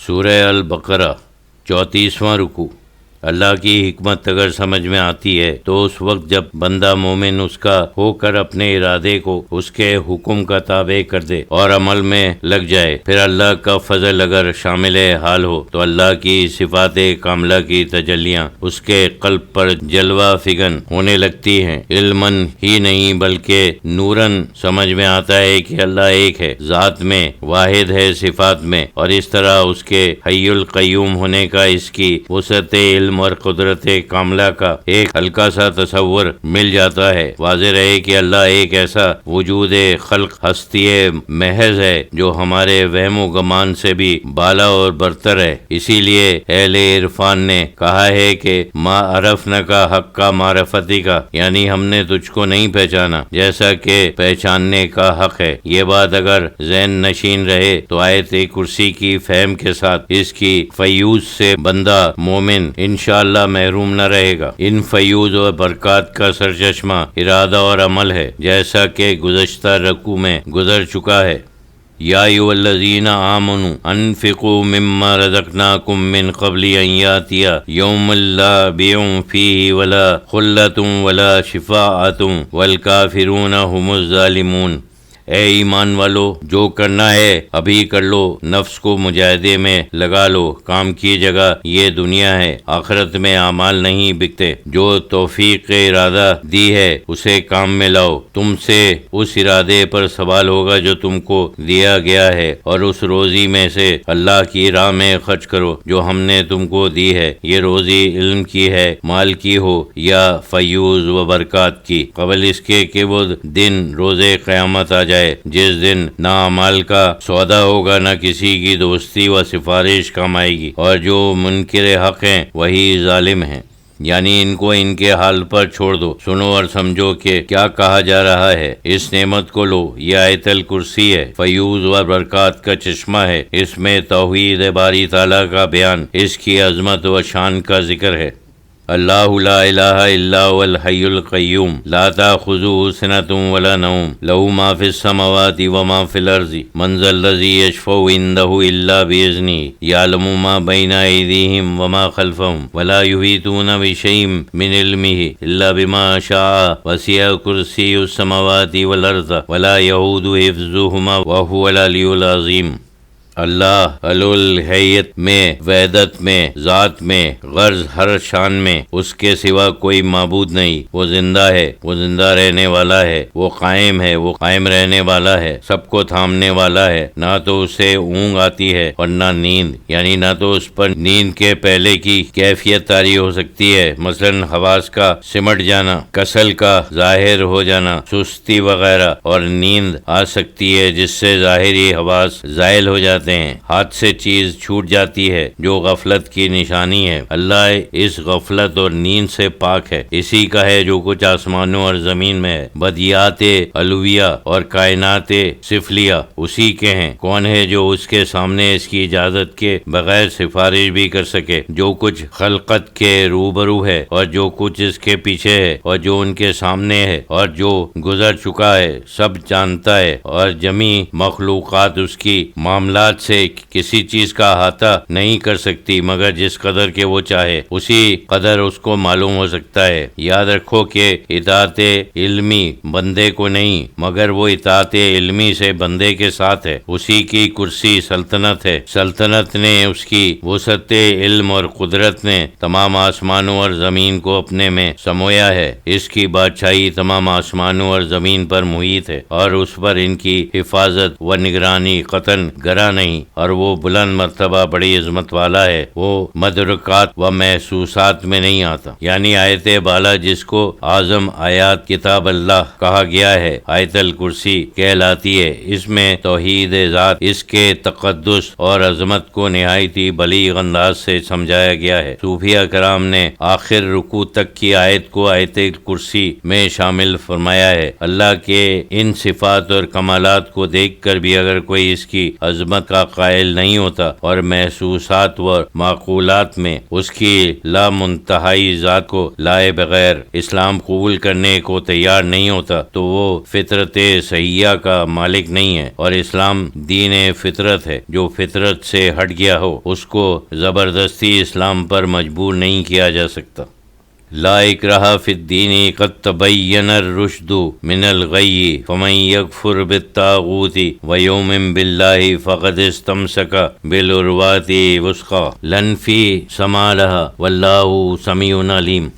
سورہ البقرہ 34واں رکوع۔ اللہ کی حکمت اگر سمجھ میں آتی ہے تو اس وقت جب بندہ مومن اس کا ہو کر اپنے ارادے کو اس کے حکم کا تابع کر دے اور عمل میں لگ جائے، پھر اللہ کا فضل اگر شامل حال ہو تو اللہ کی صفات کاملہ کی تجلیاں اس کے قلب پر جلوہ فگن ہونے لگتی ہیں۔ علماً ہی نہیں بلکہ نوراً سمجھ میں آتا ہے کہ اللہ ایک ہے، ذات میں واحد ہے، صفات میں، اور اس طرح اس کے حی القیوم ہونے کا اس کی وسعت علم اور قدرت کاملہ کا ایک ہلکا سا تصور مل جاتا ہے۔ واضح رہے کہ اللہ ایک ایسا وجود خلق ہستی محض ہے جو ہمارے وہم و گمان سے بھی بالا اور برتر ہے۔ اسی لیے اہل عرفان نے کہا ہے کہ ما عرفنا کا حق کا معرفتی کا، یعنی ہم نے تجھ کو نہیں پہچانا جیسا کہ پہچاننے کا حق ہے۔ یہ بات اگر ذہن نشین رہے تو آیت کرسی کی فہم کے ساتھ اس کی فیوز سے بندہ مومن انشاءاللہ محروم نہ رہے گا۔ ان فیوز و برکات کا سرچشمہ ارادہ اور عمل ہے، جیسا کہ گزشتہ رکوع میں گزر چکا ہے۔ یا ایھا الذین آمنوا انفقوا مما رزقناکم من قبل ان یأتی یوم لا بیع فیہ ولا خلۃ ولا شفاعۃ والکافرون هم الظالمون۔ اے ایمان والو، جو کرنا ہے ابھی کر لو، نفس کو مجاہدے میں لگا لو، کام کی جگہ یہ دنیا ہے، آخرت میں اعمال نہیں بکتے۔ جو توفیق ارادہ دی ہے اسے کام میں لاؤ، تم سے اس ارادے پر سوال ہوگا جو تم کو دیا گیا ہے، اور اس روزی میں سے اللہ کی راہ میں خرچ کرو جو ہم نے تم کو دی ہے۔ یہ روزی علم کی ہے، مال کی ہو یا فیوز و برکات کی، قبل اس کے کہ وہ دن روز قیامت آ جائے جس دن نہ اعمال کا سودا ہوگا، نہ کسی کی دوستی و سفارش کام آئے گی، اور جو منکر حق ہیں وہی ظالم ہیں۔ یعنی ان کو ان کے حال پر چھوڑ دو، سنو اور سمجھو کہ کیا کہا جا رہا ہے۔ اس نعمت کو لو، یہ آیت الکرسی ہے، فیوز و برکات کا چشمہ ہے، اس میں توحید باری تعالیٰ کا بیان، اس کی عظمت و شان کا ذکر ہے۔ اللہ لا الہ الا هو الحی القیوم لا تأخذہ سنۃ ولا نوم لہ ما فی السماوات وما فی الارض من ذا الذی یشفع عندہ الا باذنہ یعلم ما بین ایدیہم وما خلفہم ولا یحیطون بشیء من علمہ الا بما شاء وسع کرسی السماوات والارض ولا یئوده حفظہما وہو العلی العظیم۔ اللہ الوہیت میں، وحدت میں، ذات میں، غرض ہر شان میں اس کے سوا کوئی معبود نہیں۔ وہ زندہ ہے، وہ زندہ رہنے والا ہے، وہ قائم ہے، وہ قائم رہنے والا ہے، سب کو تھامنے والا ہے۔ نہ تو اسے اونگ آتی ہے اور نہ نیند، یعنی نہ تو اس پر نیند کے پہلے کی کیفیت طاری ہو سکتی ہے، مثلا حواس کا سمٹ جانا، کسل کا ظاہر ہو جانا، سستی وغیرہ، اور نیند آ سکتی ہے جس سے ظاہری حواس زائل ہو جاتے ہیں، ہاتھ سے چیز چھوٹ جاتی ہے جو غفلت کی نشانی ہے۔ اللہ اس غفلت اور نیند سے پاک ہے۔ اسی کا ہے جو کچھ آسمانوں اور زمین میں ہے، بدیات علویہ اور کائنات سفلیہ اسی کے ہیں۔ کون ہے جو اس کے سامنے اس کی اجازت کے بغیر سفارش بھی کر سکے؟ جو کچھ خلقت کے روبرو ہے اور جو کچھ اس کے پیچھے ہے اور جو ان کے سامنے ہے اور جو گزر چکا ہے، سب جانتا ہے، اور جمی مخلوقات اس کی معاملات سے کسی چیز کا احاطہ نہیں کر سکتی مگر جس قدر کے وہ چاہے، اسی قدر اس کو معلوم ہو سکتا ہے۔ یاد رکھو کہ اطاعت علمی بندے کو نہیں مگر وہ اطاعت علمی سے بندے کے ساتھ ہے۔ اسی کی کرسی سلطنت ہے، سلطنت نے اس کی وسعت علم اور قدرت نے تمام آسمانوں اور زمین کو اپنے میں سمویا ہے۔ اس کی بادشاہی تمام آسمانوں اور زمین پر محیط ہے، اور اس پر ان کی حفاظت و نگرانی قطعاً گرا نہیں، اور وہ بلند مرتبہ بڑی عظمت والا ہے۔ وہ مدرکات و محسوسات میں نہیں آتا، یعنی آیت بالا جس کو اعظم آیات کتاب اللہ کہا گیا ہے، آیت الکرسی کہلاتی ہے۔ اس میں توحید ذات، اس کے تقدس اور عظمت کو نہایت ہی بلیغ انداز سے سمجھایا گیا ہے۔ صوفیہ کرام نے آخر رکوع تک کی آیت کو آیت الکرسی میں شامل فرمایا ہے۔ اللہ کے ان صفات اور کمالات کو دیکھ کر بھی اگر کوئی اس کی عظمت کا قائل نہیں ہوتا اور محسوسات و معقولات میں اس کی لامنتہائی ذات کو لائے بغیر اسلام قبول کرنے کو تیار نہیں ہوتا تو وہ فطرت صحیحہ کا مالک نہیں ہے، اور اسلام دین فطرت ہے۔ جو فطرت سے ہٹ گیا ہو اس کو زبردستی اسلام پر مجبور نہیں کیا جا سکتا۔ لا اکراہ فی الدین قد تبین الرشد من الغی فمن یکفر بالطاغوت ویؤمن باللہ فقد استمسک بالعروۃ الوثقی لا انفصام لہا واللہ سمیع علیم۔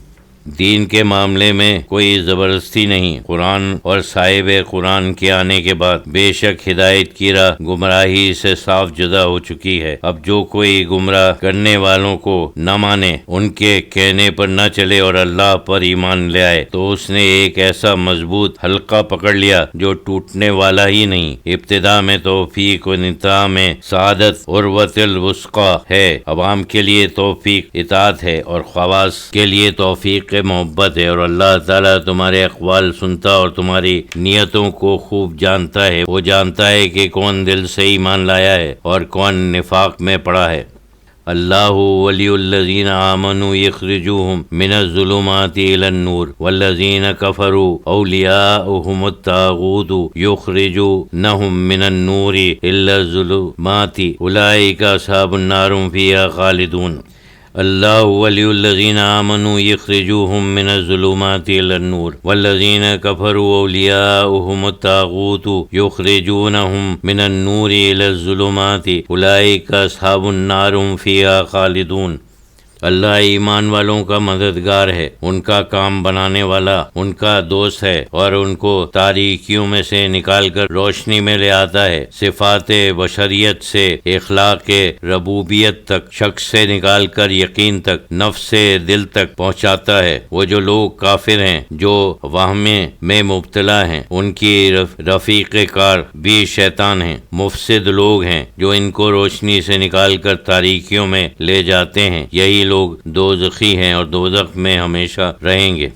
دین کے معاملے میں کوئی زبردستی نہیں۔ قرآن اور صاحب قرآن کے آنے کے بعد بے شک ہدایت کی راہ گمراہی سے صاف جدا ہو چکی ہے۔ اب جو کوئی گمراہ کرنے والوں کو نہ مانے، ان کے کہنے پر نہ چلے اور اللہ پر ایمان لے آئے تو اس نے ایک ایسا مضبوط حلقہ پکڑ لیا جو ٹوٹنے والا ہی نہیں۔ ابتدا میں توفیق و انتہا میں سعادت عروۃ الوثقی ہے۔ عوام کے لیے توفیق اطاعت ہے اور خواص کے لیے توفیق محبت ہے، اور اللہ تعالیٰ تمہارے اقوال سنتا اور تمہاری نیتوں کو خوب جانتا ہے۔ وہ جانتا ہے کہ کون دل سے ایمان لایا ہے اور کون نفاق میں پڑا ہے۔ اللہ ولی الذین آمنوا یخرجوہم من الظلمات الی النور والذین کفروا اولیاؤہم الطاغوت یخرجونہم من النور الی الظلمات اولئک اصحاب النار هم فیہا خالدون۔ اللہ ولی الذین آمنوا یخرجوہم من الظلمات الی النور والذین کفروا اولیاؤہم الطاغوت یخرجونہم من النور الی الظلمات اولئک اصحاب النار هم فیہا خالدون۔ اللہ ایمان والوں کا مددگار ہے، ان کا کام بنانے والا، ان کا دوست ہے، اور ان کو تاریکیوں میں سے نکال کر روشنی میں لے آتا ہے۔ صفات بشریت سے اخلاق ربوبیت تک، شک سے نکال کر یقین تک، نفس سے دل تک پہنچاتا ہے۔ وہ جو لوگ کافر ہیں، جو وہم میں مبتلا ہیں، ان کی رفیق کار بھی شیطان ہیں۔ مفسد لوگ ہیں جو ان کو روشنی سے نکال کر تاریکیوں میں لے جاتے ہیں۔ یہی لوگ دوزخی ہیں اور دوزخ میں ہمیشہ رہیں گے۔